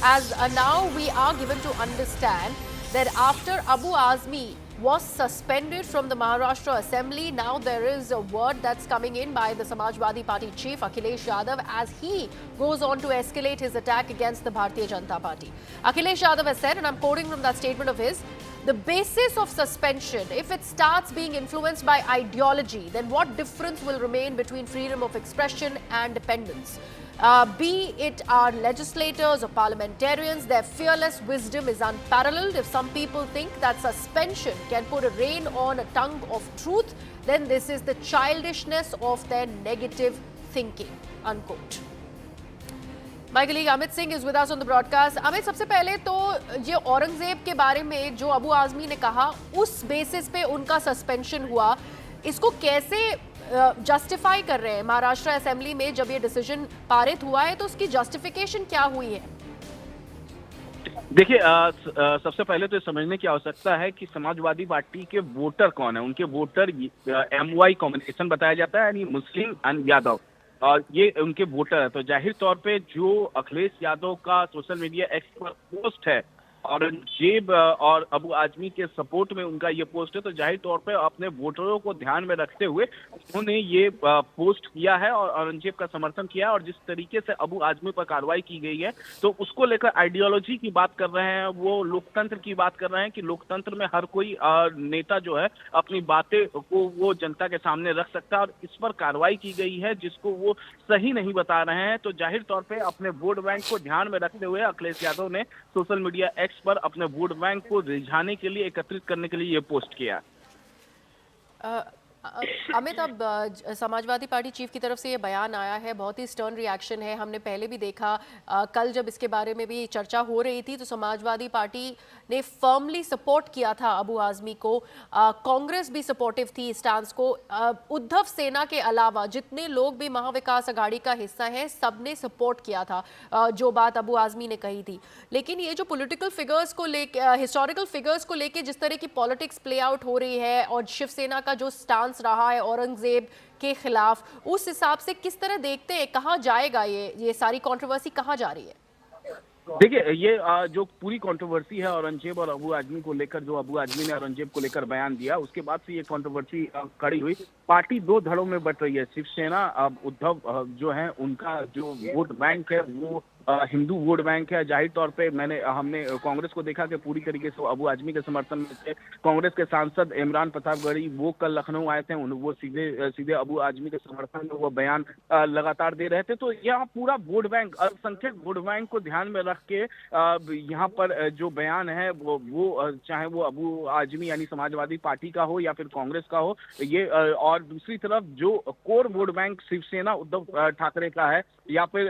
As now we are given to understand that after Abu Azmi was suspended from the Maharashtra Assembly, now there is a word that's coming in by the Samajwadi Party chief Akhilesh Yadav as he goes on to escalate his attack against the Bharatiya Janata Party. Akhilesh Yadav has said, and I'm quoting from that statement of his, the basis of suspension, if it starts being influenced by ideology, then what difference will remain between freedom of expression and dependence? Be it our legislators or parliamentarians, their fearless wisdom is unparalleled. If some people think that suspension can put a rein on a tongue of truth, then this is the childishness of their negative thinking. Unquote. My colleague Amit Singh is with us on the broadcast. Amit, सबसे पहले तो ये औरंगजेब के बारे में जो अबू आजमी ने कहा, उस बेसिस पे उनका सस्पेंशन हुआ, इसको कैसे जस्टिफाई कर रहे हैं महाराष्ट्र असेंबली में? जब ये डिसीजन पारित हुआ है तो उसकी जस्टिफिकेशन क्या हुई है? देखिए, सबसे पहले तो ये समझने की आवश्यकता है कि समाजवादी पार्टी के वोटर कौन है। उनके वोटर MY कॉम्बिनेशन बताया जाता है, यानी मुस्लिम एंड यादव, और ये उनके वोटर है। तो जाहिर तौर पे जो अखिलेश यादव का सोशल मीडिया एक्स पर पोस्ट है औरंगजेब और अबू आजमी के सपोर्ट में उनका ये पोस्ट है, तो जाहिर तौर पे अपने वोटरों को ध्यान में रखते हुए उन्होंने ये पोस्ट किया है और औरंगजेब का समर्थन किया है। और जिस तरीके से अबू आजमी पर कार्रवाई की गई है, तो उसको लेकर आइडियोलॉजी की बात कर रहे हैं, वो लोकतंत्र की बात कर रहे हैं कि लोकतंत्र में हर कोई नेता जो है अपनी बातें को वो जनता के सामने रख सकता है, और इस पर कार्रवाई की गई है जिसको वो सही नहीं बता रहे हैं। तो जाहिर तौर पे अपने वोट बैंक को ध्यान में रखते हुए अखिलेश यादव ने सोशल मीडिया एक्स पर अपने वोट बैंक को रिझाने के लिए, एकत्रित करने के लिए ये पोस्ट किया। अमित, अब समाजवादी पार्टी चीफ की तरफ से ये बयान आया है, बहुत ही स्टर्न रिएक्शन है। हमने पहले भी देखा, कल जब इसके बारे में भी चर्चा हो रही थी तो समाजवादी पार्टी ने फर्मली सपोर्ट किया था अबू आजमी को, कांग्रेस भी सपोर्टिव थी स्टांस को, उद्धव सेना के अलावा जितने लोग भी महाविकास अघाड़ी का हिस्सा हैं सबने सपोर्ट किया था जो बात अबू आजमी ने कही थी। लेकिन ये जो पॉलिटिकल फिगर्स को लेके, हिस्टोरिकल फिगर्स को लेके जिस तरह की पॉलिटिक्स प्ले आउट हो रही है और शिवसेना का जो स्टांस रहा है औरंगजेब के खिलाफ, उस हिसाब से किस तरह देखते हैं कहां जाएगा ये सारी कंट्रोवर्सी कहां जा रही है? देखिए, ये जो पूरी कंट्रोवर्सी है औरंगजेब और अबू आजमी को लेकर, जो अबू आजमी ने औरंगजेब को लेकर बयान दिया, उसके बाद से ये कंट्रोवर्सी खड़ी हुई। पार्टी दो धड़ों में बट रही है। शिवसेना, अब उद्धव जो है उनका जो वोट बैंक है वो हिंदू वोट बैंक है। जाहिर तौर पे हमने कांग्रेस को देखा कि पूरी तरीके से अबू आजमी के समर्थन में थे। कांग्रेस के सांसद इमरान प्रतापगढ़ी वो कल लखनऊ आए थे, वो सीधे सीधे अबू आजमी के समर्थन में वो बयान लगातार दे रहे थे। तो यहाँ पूरा वोट बैंक, अल्पसंख्यक वोट बैंक को ध्यान में रख के यहाँ पर जो बयान है वो चाहे वो अबू आजमी यानी समाजवादी पार्टी का हो या फिर कांग्रेस का हो, ये और दूसरी तरफ जो core vote bank Shiv Sena Uddhav Thackeray का है या फिर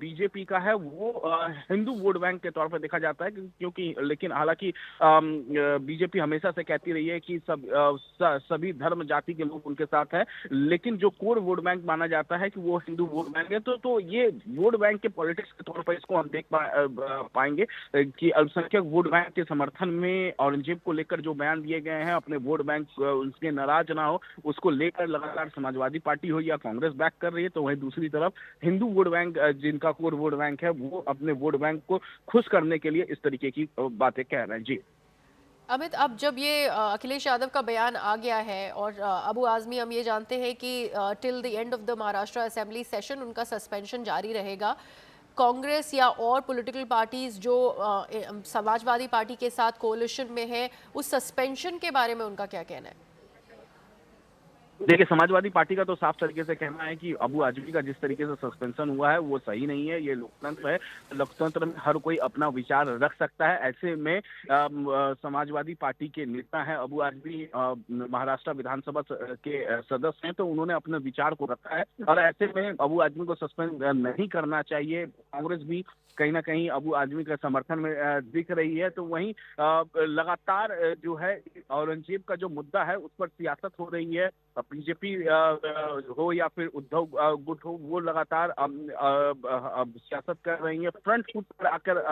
बीजेपी का है, वो हिंदू वोट बैंक के तौर पर देखा जाता है। क्योंकि लेकिन हालांकि बीजेपी हमेशा से कहती रही है कि सभी धर्म जाति के लोग उनके साथ है, लेकिन जो कोर वोट बैंक माना जाता है कि वो हिंदू वोट बैंक है। तो ये वोट बैंक के पॉलिटिक्स के तौर पर इसको हम देख पाएंगे कि अल्पसंख्यक वोट बैंक के समर्थन में औरंगजेब को लेकर जो बयान दिए गए हैं, अपने वोट बैंक उसके नाराज ना हो उसको लेकर लगातार समाजवादी पार्टी हो या कांग्रेस बैक कर रही है, तो वहीं दूसरी तरफ हिंदू वोट बैंक, जिनका कोर वोट बैंक है, वो अपने वोट बैंक को खुश करने के लिए इस तरीके की बातें कह रहे हैं। जी अमित, अब जब ये अखिलेश यादव का बयान आ गया है और अबू आजमी, हम ये जानते हैं कि till the end of the Maharashtra assembly session उनका सस्पेंशन जारी रहेगा। कांग्रेस या और पॉलिटिकल पार्टीज जो समाजवादी पार्टी के साथ कोलिशन में है, उस सस्पेंशन के बारे में उनका क्या कहना है? देखिए, समाजवादी पार्टी का तो साफ तरीके से कहना है कि अबू आजमी का जिस तरीके से सस्पेंशन हुआ है वो सही नहीं है। ये लोकतंत्र है, लोकतंत्र में हर कोई अपना विचार रख सकता है। ऐसे में समाजवादी पार्टी के नेता हैं अबू आजमी, महाराष्ट्र विधानसभा के सदस्य हैं, तो उन्होंने अपने विचार को रखा है और ऐसे में अबू आजमी को सस्पेंड नहीं करना चाहिए। कांग्रेस भी कहीं ना कहीं अबू आजमी के समर्थन में दिख रही है। तो वहीं लगातार जो है औरंगजेब का जो मुद्दा है उस पर सियासत हो रही है। बीजेपी हो या फिर उद्धव गुट हो, वो लगातार सियासत कर रही है, फ्रंट फुट पर आकर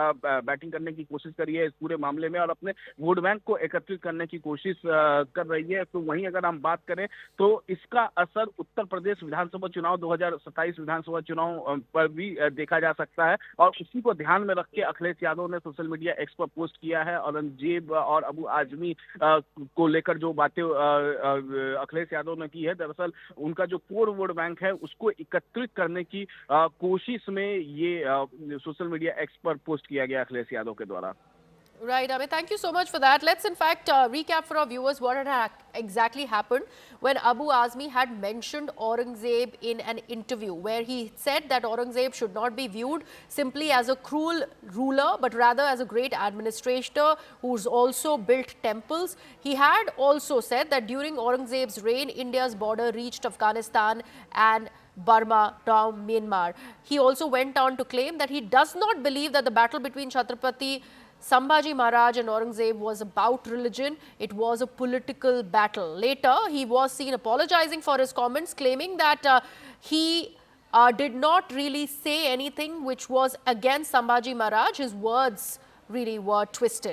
बैटिंग करने की कोशिश करी है इस पूरे मामले में और अपने वोट बैंक को एकत्रित करने की कोशिश कर रही है। तो वहीं अगर हम बात करें तो इसका असर उत्तर प्रदेश विधानसभा चुनाव 2027 विधानसभा चुनाव पर भी देखा जा सकता है और उसी को ध्यान में रख के अखिलेश यादव ने सोशल मीडिया एक्स पर पोस्ट किया है। औरंगजेब और अबू आजमी को लेकर जो बातें अखिलेश यादव ने की है, दरअसल उनका जो कोर वोट बैंक है उसको एकत्रित करने की कोशिश में ये सोशल मीडिया एक्स पर पोस्ट किया गया अखिलेश यादव के द्वारा। Right, Amit. Thank you so much for that. Let's, in fact, recap for our viewers what had exactly happened when Abu Azmi had mentioned Aurangzeb in an interview, where he said that Aurangzeb should not be viewed simply as a cruel ruler, but rather as a great administrator who's also built temples. He had also said that during Aurangzeb's reign, India's border reached Afghanistan and Burma, now Myanmar. He also went on to claim that he does not believe that the battle between Chhatrapati Sambhaji Maharaj and Aurangzeb was about religion. It was a political battle. Later, he was seen apologizing for his comments, claiming that he did not really say anything which was against Sambhaji Maharaj. His words really were twisted.